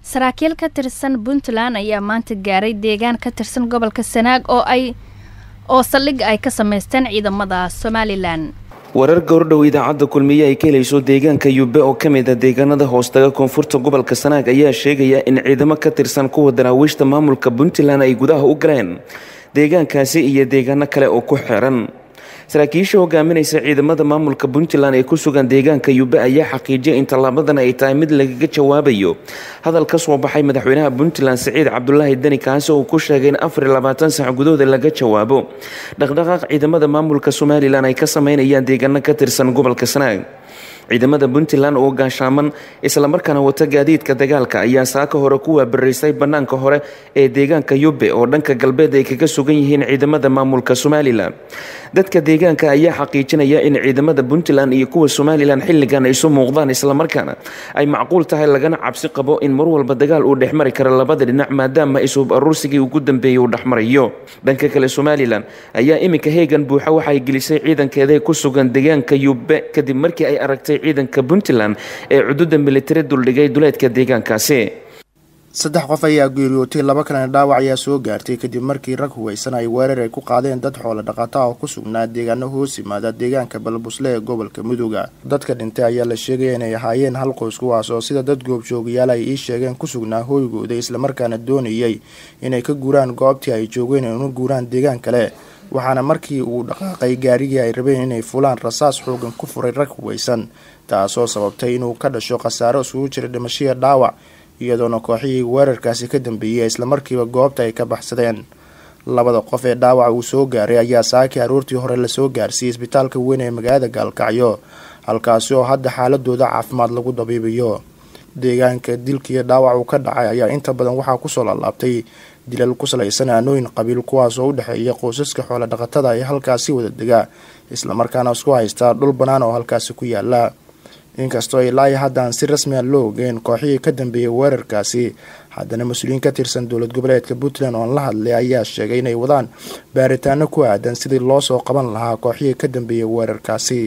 saraakiil ka tirsan Puntland ayaa maanta gaaray deegaan ka tirsan gobolka Sanaag oo saldhig ay ka sameysteen ciidamada Somaliland. warar gordhow idaacada kulmiye ay ka helayso deegaanka Yube oo kamid ah deegaanada hoostaga koonfurta gobolka Sanaag ayaa sheegaya in ciidamo ka tirsan kuwa daraawiishta maamulka Puntland ay gudaha u galeen deegaankaasi iyo deegaano kale oo ku xiran. saraakiisha hogaaminaysa ciidamada maamulka Puntland ee ku sugan deegaanka Yube ayaa xaqiijiyay in talaabadan ay tahay mid laga jawaabayo hadal ka soo baxay madaxweynaha Puntland Saciid Cabdullaahi Dani kaas oo ku sheegay in 24 saac gudahooda laga jawaabo dhaqdhaqaaq ciidamada maamulka Somaliland ay ka sameynayaan deegaano ka tirsan gobolka Sanaag. ciidamada Puntland oo gaashaaman isla markaana wata gaadiidka dagaalka ayaa saaka hore ku waabaraysay banaanka hore ee deegaanka Yube oo dhanka galbeed ay kaga sugan yihiin ciidamada maamulka Somaliland. dadka deegaanka ayaa xaqiijinaya in ciidamada Puntland iyo kuwa Somaliland xilligan ay soo muuqdaan isla markaana ay macquul tahay lagana cabsi qabo in mar walba dagaal uu dhexmari karo labada dhinac maadaama isuub aruursigii ugu dambeeyay uu dhexmarayo. dhanka kale Somaliland ayaa imika heegan buuxa waxay gelisay ciidankeeda ku sugan deegaanka Yube kadib markii ay aragtay ciidanka Puntland ee xuduudda military duldhigay duleedka deegaankaasi. 3 qof ayaa geeriyootay 2 kalena dhaawac ayaa soo gaartay kadib markii rag hubaysan ay weerar ay ku qaadeen dad xoolo dhaqato ah oo ku sugnaa deegaano hoos yimaada deegaanka Balbusle ee gobolka Mudug. dadka dhintay ayaa la sheegay inay ahaayeen hal qoys kuwaas oo sida dad goobjoogayaal ay sheegeen ku sugnaa hooygooda isla markaana doonayay inay ka guuraan goobtii ay joogeen una guuraan deegaan kale. waxaana markii uu dhaqaaqay gaarigii ay rabeen inay fulaan rasaas xoogan ku furay rag hubaysan taasoo sababtay inuu ka dhasho khasaaro isugu jira dhimasho iyo dhaawac iyadoona kooxihii weerarkaasi ka dambeeyay isla markiiba goobta ay ka baxsadeen. 2 qof ee dhaawac uu soo gaaray ayaa saaki aroortii hore la soo gaarsiiyay isbitaalka weyn ee magaalada Gaalkacyo halkaas oo hadda xaaladooda caafimaad lagu dabiibayo. deegaanka dilkii dhaawac uu ka dhacay ayaa inta badan waxaa ku soo laabtay dilal ku salaysan aanooyin qabiil kuwaas oo u dhaxeeya qoysaska xoolo dhaqatada ee halkaasi wada degaa isla markaana isku haysta dhul banaan oo halkaasi ku yaala. inkastoo ay ilaa haddaan si rasmi ah loo ogeyn kooxihii ka dambeeyay weerarkaasi haddana mas'uuliyiin ka tirsan dowlad goboleedka Puntland oo la hadlay ayaa sheegay inay wadaan baaritaano ku aadan sidii loo soo qaban lahaa kooxihii ka dambeeyay weerarkaasi.